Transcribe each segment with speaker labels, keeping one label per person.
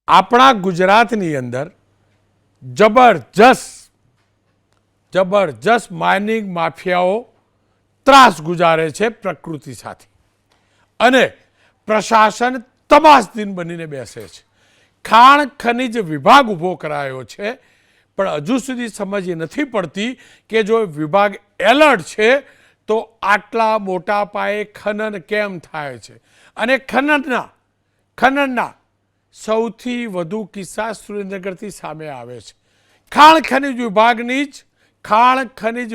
Speaker 1: આપણા ગુજરાતની અંદર જબરજસ્ત માઇનિંગ માફિયાઓ ત્રાસ ગુજારે છે પ્રકૃતિ સાથે અને પ્રશાસન તમાસદીન બનીને બેસે છે. ખાણ ખનિજ વિભાગ ઊભો કરાયો છે, પણ હજુ સુધી સમજ એ નથી પડતી કે જો વિભાગ એલર્ટ છે તો આટલા મોટા પાયે ખનન કેમ થાય છે. અને ખનનના સૌથી વધુ કિસ્સા સુરેન્દ્રનગરથી સામે આવે છે. ખાણ ખનિજ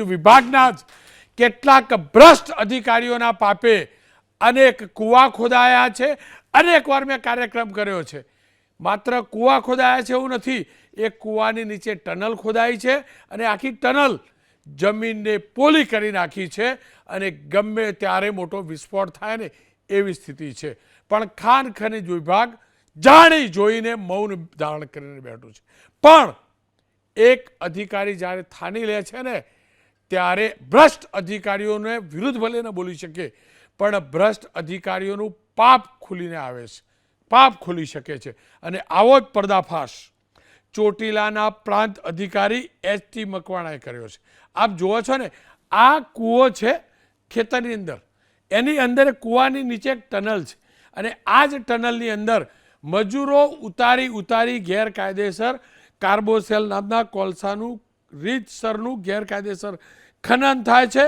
Speaker 1: વિભાગના જ કેટલાક ભ્રષ્ટ અધિકારીઓના પાપે અનેક કૂવા ખોદાયા છે. અનેક વાર મેં કાર્યક્રમ કર્યો છે. માત્ર કૂવા ખોદાયા છે એવું નથી, એક કૂવાની નીચે ટનલ ખોદાઈ છે અને આખી ટનલ જમીનને પોલી કરી નાખી છે અને ગમે ત્યારે મોટો વિસ્ફોટ થાય ને એવી સ્થિતિ છે. પણ ખાણ ખનિજ વિભાગ જાણી જોઈને મૌન ધારણ કરીને બેઠું છે. પણ એક અધિકારી જ્યારે થાની લે છે ને ત્યારે ભ્રષ્ટ અધિકારીઓને વિરુદ્ધ ભલે ન બોલી શકે, પણ ભ્રષ્ટ અધિકારીઓનું પાપ ખુલીને આવે છે, પાપ ખુલી શકે છે. અને આવો જ પર્દાફાશ ચોટીલાના પ્રાંત અધિકારી એચ.ટી. મકવાણાએ કર્યો છે. આપ જુઓ છો ને, આ કૂવો છે ખેતરની અંદર, એની અંદર કૂવાની નીચે એક ટનલ છે અને આ જ ટનલની અંદર મજૂરો ઉતારી ગેરકાયદેસર કાર્બોસેલ નામના કોલસાનું રીતસરનું ગેરકાયદેસર ખનન થાય છે.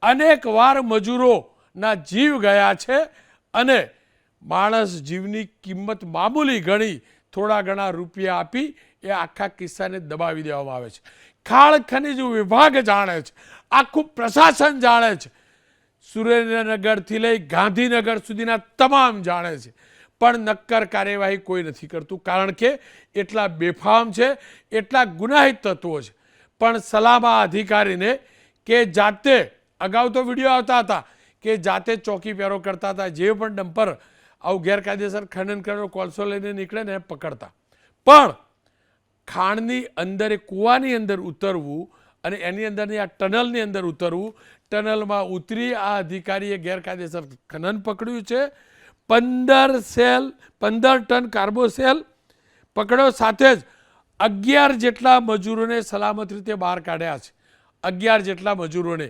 Speaker 1: અનેક વાર મજૂરોના જીવ ગયા છે અને માણસ જીવની કિંમત મામૂલી ગણી થોડા ઘણા રૂપિયા આપી એ આખા કિસ્સાને દબાવી દેવામાં આવે છે. ખાણ ખનિજ વિભાગ જાણે છે, આખું પ્રશાસન જાણે છે, સુરેન્દ્રનગરથી લઈ ગાંધીનગર સુધીના તમામ જાણે છે, પણ નક્કર કાર્યવાહી કોઈ નથી કરતું. કારણ કે એટલા બેફામ છે, એટલા ગુનાહિત તત્વો છે. પણ સલામા અધિકારીને કે જાતે, અગાઉ તો વિડીયો આવતા હતા કે જાતે ચોકી પહેરો કરતા હતા, જે પણ ડમ્પર આવું ગેરકાયદેસર ખનન કરેલો કોલસો લઈને નીકળે ને પકડતા. પણ ખાણની અંદર, કૂવાની અંદર ઉતરવું અને એની અંદરની આ ટનલની અંદર ઉતરવું, ટનલમાં ઉતરી આ અધિકારીએ ગેરકાયદેસર ખનન પકડ્યું છે. 15 ટન કાર્બોસેલ પકડ્યો, સાથે જ 11 જેટલા મજૂરોને સલામત રીતે બહાર કાઢ્યા છે. 11 જેટલા મજૂરોને,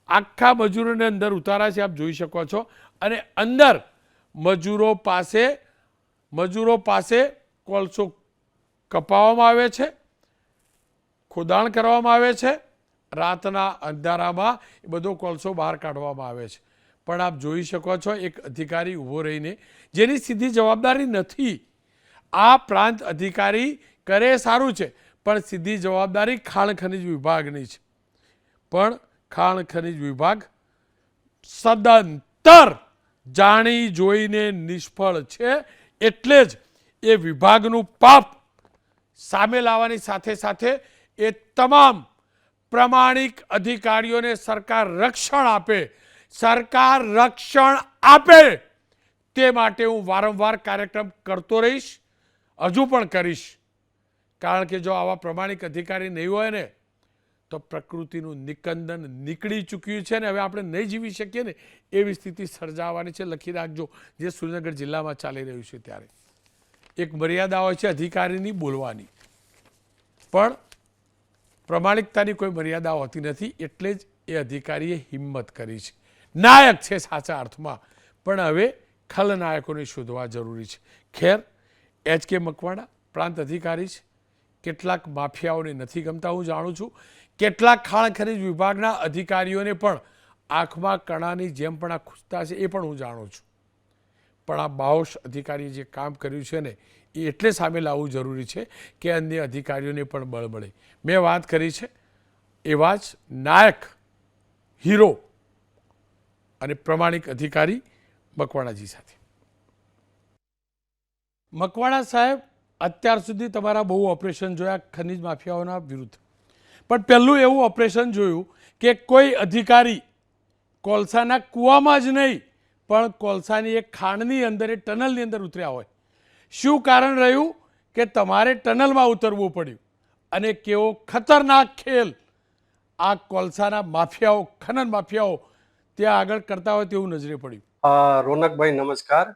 Speaker 1: આખા મજૂરોને અંદર ઉતાર્યા છે, આપ જોઈ શકો છો. અને અંદર મજૂરો પાસે કોલસો કપાવવામાં આવે છે, ખોદાણ કરવામાં આવે છે, રાતના અંધારામાં એ બધો કોલસો બહાર કાઢવામાં આવે છે. પણ આપ જોઈ શકો છો એક અધિકારી ઊભો રહીને, જેની સીધી જવાબદારી નથી. આ પ્રાંત અધિકારી કરે સારું છે, પણ સીધી જવાબદારી ખાણ ખનિજ વિભાગની છે. પણ ખાણ ખનિજ વિભાગ સદંતર જાણી જોઈને નિષ્ફળ છે. એટલે જ એ વિભાગનું પાપ સામે લાવવાની સાથે સાથે એ તમામ પ્રામાણિક અધિકારીઓને સરકાર રક્ષણ આપે તે માટે હું વારંવાર કાર્યક્રમ કરતો રહીશ, હજુ પણ કરીશ. કારણ કે જો આવા પ્રામાણિક અધિકારી નહીં હોય ને તો પ્રકૃતિનું નિકંદન નીકળી ચૂક્યું છે ને હવે આપણે નહીં જીવી શકીએ ને એવી સ્થિતિ સર્જાવાની છે. લખી રાખજો, જે સુરેન્દ્રનગર જિલ્લામાં ચાલી રહ્યું છે. ત્યારે એક મર્યાદા હોય છે અધિકારીની બોલવાની, પણ પ્રામાણિકતાની કોઈ મર્યાદા હોતી નથી. એટલે જ એ અધિકારીએ હિંમત કરી છે. નાયક છે સાચા અર્થમાં, પણ હવે ખલનાયકોને શોધવા જરૂરી છે. ખેર, એચ.કે. મકવાણા પ્રાંત અધિકારી છે. કેટલાક માફિયાઓને નથી ગમતા, હું જાણું છું. કેટલાક ખાણ ખનિજ વિભાગના અધિકારીઓને પણ આંખમાં કણાની જેમ પણ આ ખૂંચતા છે, એ પણ હું જાણું છું. પણ આ બાહોશ અધિકારીએ જે કામ કર્યું છે ને એ એટલે સામે લાવવું જરૂરી છે કે અન્ય અધિકારીઓને પણ બળ મળે. મેં વાત કરી છે એવા જ નાયક, હીરો અને પ્રામાણિક અધિકારી મકવાણાજી સાથે. મકવાણા સાહેબ, અત્યાર સુધી તમારા બહુ ઓપરેશન જોયા ખનિજ માફિયાઓના વિરુદ્ધ, પણ પહેલું એવું ઓપરેશન જોયું કે કોઈ અધિકારી કોલસાના કૂવામાં જ નહીં પણ કોલસાની એક ખાણની અંદર, એ ટનલની અંદર ઉતર્યા હોય. શું કારણ રહ્યું કે તમારે ટનલમાં ઉતરવું પડ્યું? અને કેવો ખતરનાક ખેલ આ કોલસાના માફિયાઓ, ખનન માફિયાઓ ત્યાં આગળ કરતા હોય તેવું નજરે પડ્યું.
Speaker 2: રોનકભાઈ નમસ્કાર.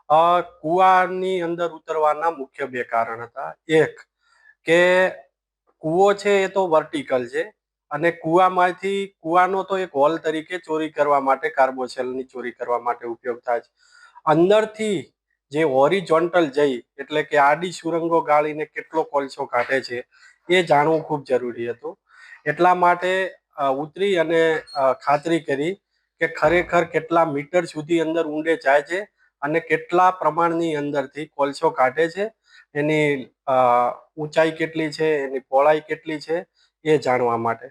Speaker 2: કૂવાની અંદર ઉતરવાના મુખ્ય બે કારણ હતા. એક કે કૂવો છે એ તો વર્ટિકલ છે અને કૂવાનો તો એક હોલ તરીકે ચોરી કરવા માટે, કાર્બોસેલની ચોરી કરવા માટે ઉપયોગ થાય છે. અંદરથી જે હોરિઝોન્ટલ જઈ એટલે કે આડી સુરંગો ગાળીને કેટલો કોલસો કાઢે છે એ જાણવું ખૂબ જરૂરી હતું. એટલા માટે ઉતરી અને ખાતરી કરી કે ખરેખર કેટલા મીટર સુધી અંદર ઊંડે જાય છે અને કેટલા પ્રમાણની અંદરથી કોલસો કાઢે છે, એની ઊંચાઈ કેટલી છે, એની પહોળાઈ કેટલી છે એ જાણવા માટે.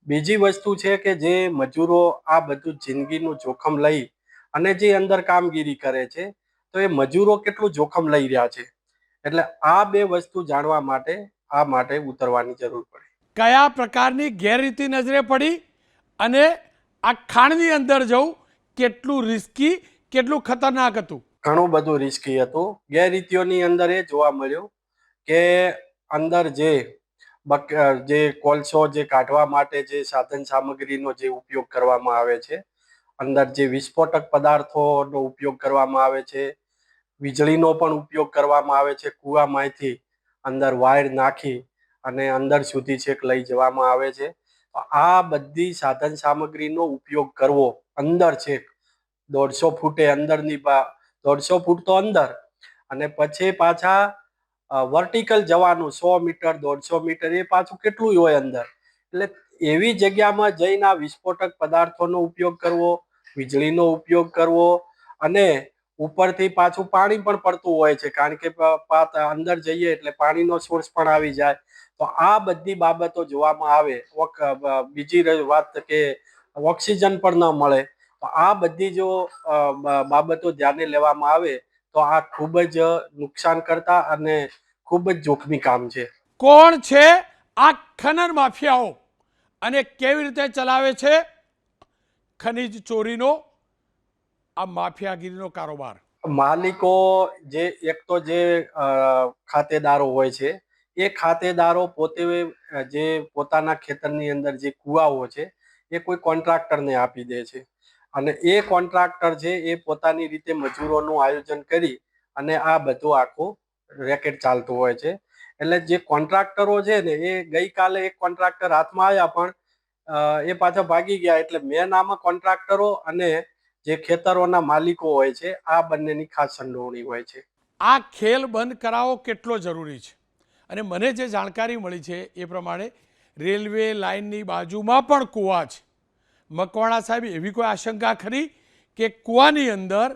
Speaker 2: બીજી વસ્તુ છે કે જે મજૂરો આ બધું જિંદગીનું જોખમ લઈ અને જે અંદર કામગીરી કરે છે તો એ મજૂરો કેટલું જોખમ લઈ રહ્યા છે, એટલે આ બે વસ્તુ જાણવા માટે ઉતરવાની જરૂર પડી.
Speaker 1: કયા પ્રકારની ગેરરીતિ નજરે પડી અને આ ખાણની અંદર જવું કેટલું રિસ્કી, કેટલું ખતરનાક હતું?
Speaker 2: ઘણું બધું રિસ્કી હતું. ગેરરીતિઓની અંદર એ જોવા મળ્યું કે અંદર જે કોલસો જે કાઢવા માટે જે સાધન સામગ્રીનો જે ઉપયોગ કરવામાં આવે છે, અંદર જે વિસ્ફોટક પદાર્થોનો ઉપયોગ કરવામાં આવે છે, વીજળીનો પણ ઉપયોગ કરવામાં આવે છે, કૂવામાંથી અંદર વાયર નાખી અને અંદર સુધી છેક લઈ જવામાં આવે છે. આ બધી સાધન સામગ્રીનો ઉપયોગ કરવો અંદર છેક 150 ફૂટે અંદરની 150 ફૂટ તો અંદર અને પછી પાછા વર્ટિકલ જવાનું 100 મીટર 150 મીટર, એ પાછું કેટલું હોય અંદર. એટલે એવી જગ્યામાં જઈને વિસ્ફોટક પદાર્થોનો ઉપયોગ કરવો, વીજળીનો ઉપયોગ કરવો અને ઉપરથી પાછું પાણી પણ પડતું હોય છે, કારણ કે અંદર જઈએ એટલે પાણીનો સોર્સ પણ આવી જાય. તો આ બધી બાબતો જોવામાં આવે. બીજી વાત કે ઓક્સિજન પણ ન મળે. તો આ બધી જો બાબતો ધ્યાને લેવામાં આવે તો આ ખૂબ જ નુકસાન કરતા અને ખૂબ જ જોખમી કામ છે.
Speaker 1: કોણ છે આ ખનન માફિયાઓ અને કેવી રીતે ચલાવે છે ખનીજ ચોરીનો આ માફિયાગીરીનો કારોબાર?
Speaker 2: માલિકો એક તો જે ખાતેદારો હોય છે, એ ખાતેદારો પોતે જે પોતાના ખેતરની અંદર જે કૂવાઓ છે એ કોઈ કોન્ટ્રાક્ટરને આપી દે છે અને એ કોન્ટ્રાક્ટર છે એ પોતાની રીતે મજૂરોનું આયોજન કરી અને આ બધું આખું રેકેટ ચાલતું હોય છે. એટલે જે કોન્ટ્રાક્ટરો છે ને એ ગઈકાલે એક કોન્ટ્રાક્ટર હાથમાં આવ્યા પણ એ પાછા ભાગી ગયા. એટલે મેન આમાં કોન્ટ્રાક્ટરો અને જે ખેતરોના માલિકો હોય છે આ બંનેની ખાસ સંડોવણી હોય છે.
Speaker 1: આ ખેલ બંધ કરાવવો કેટલો જરૂરી છે? અને મને જે જાણકારી મળી છે એ પ્રમાણે રેલવે લાઇનની બાજુમાં પણ કૂવા છે. મકવાણા સાહેબ, એવી કોઈ આશંકા ખરી કે કૂવાની અંદર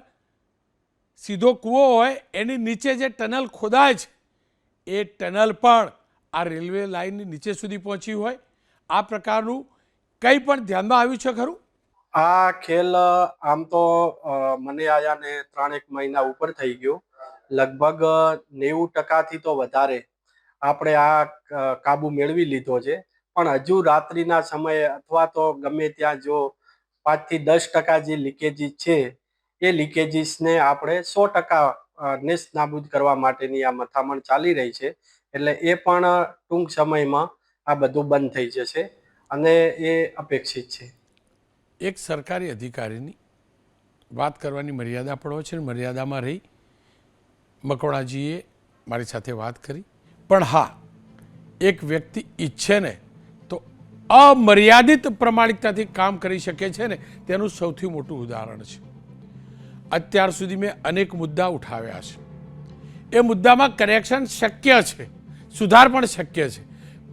Speaker 1: સીધો કૂવો હોય એની નીચે જે ટનલ ખોદાય છે એ ટનલ પણ આ રેલવે લાઇનની નીચે સુધી પહોંચી હોય? આ પ્રકારનું કંઈ પણ ધ્યાનમાં આવ્યું છે ખરું?
Speaker 2: આ ખેલ આમ તો મને આયાને 3-1 મહિના ઉપર થઈ ગયો. લગભગ 90% તો વધારે આપણે આ કાબુ મેળવી લીધો છે. પણ હજુ રાત્રિના સમયે અથવા તો ગમે ત્યાં જો 5 થી 10% જે લીકેજીસ છે એ લીકેજીસને આપણે 100% નેસ્ત નાબૂદ કરવા માટેની આ મથામણ ચાલી રહી છે. એટલે એ પણ ટૂંક સમયમાં આ બધું બંધ થઈ જશે અને એ અપેક્ષિત છે.
Speaker 1: એક સરકારી અધિકારીની વાત કરવાની મર્યાદા પણ હોય છે, મર્યાદામાં રહી મકવાણાજીએ મારી સાથે વાત કરી. પણ હા, એક વ્યક્તિ ઈચ્છે ને તો અમર્યાદિત પ્રમાણિકતાથી કામ કરી શકે છે ને, તેનું સૌથી મોટું ઉદાહરણ છે. અત્યાર સુધી મેં અનેક મુદ્દા ઉઠાવ્યા છે. એ મુદ્દામાં કરેક્શન શક્ય છે, સુધાર પણ શક્ય છે.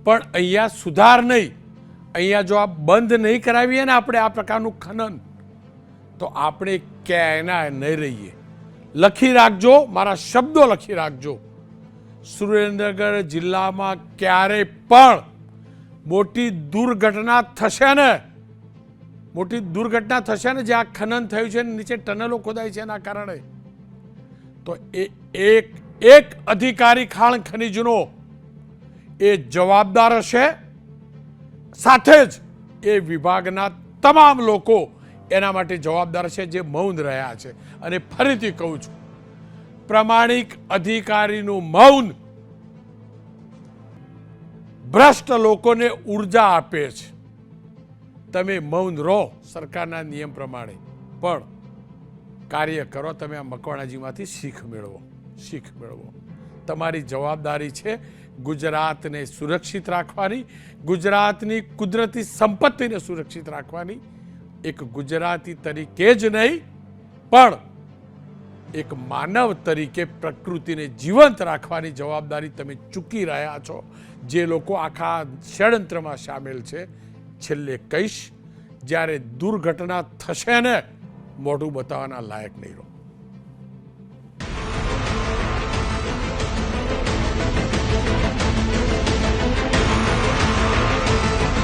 Speaker 1: પણ અહીંયા સુધાર નહીં, અહીંયા જો આ બંધ નહીં કરાવીએ ને આપણે આ પ્રકારનું ખનન, તો આપણે ક્યાંયના નહીં રહીએ. લખી રાખજો, મારા શબ્દો લખી રાખજો. સુરેન્દ્રનગર જિલ્લામાં ક્યારે પણ મોટી દુર્ઘટના થશે ને, જે આ ખનન થયું છે નીચે ટનલો ખોદાય છે એના કારણે, તો એક અધિકારી ખાણ ખનીજનો એ જવાબદાર હશે. સાથે જ એ વિભાગના તમામ લોકો એના માટે જવાબદાર છે જે મૌન રહ્યા છે. અને ફરીથી કહું છું, પ્રામાણિક અધિકારીનું મૌન ભ્રષ્ટ લોકોને ઉર્જા આપે છે. તમે મૌન રહો સરકારના નિયમ પ્રમાણે, પણ કાર્ય કરો. તમે આ મકવાણાજીમાંથી શીખ મેળવો. તમારી જવાબદારી છે ગુજરાતને સુરક્ષિત રાખવાની, ગુજરાતની કુદરતી સંપત્તિને સુરક્ષિત રાખવાની. એક ગુજરાતી તરીકે જ નહીં પણ એક માનવ તરીકે પ્રકૃતિને જીવંત રાખવાની જવાબદારી તમે ચૂકી રહ્યા છો. જે લોકો આખા ષડયંત્રમાં સામેલ છે, છેલ્લે કહીશ, જ્યારે દુર્ઘટના થશે ને મોઢું બતાવવાના લાયક નહીં રહો.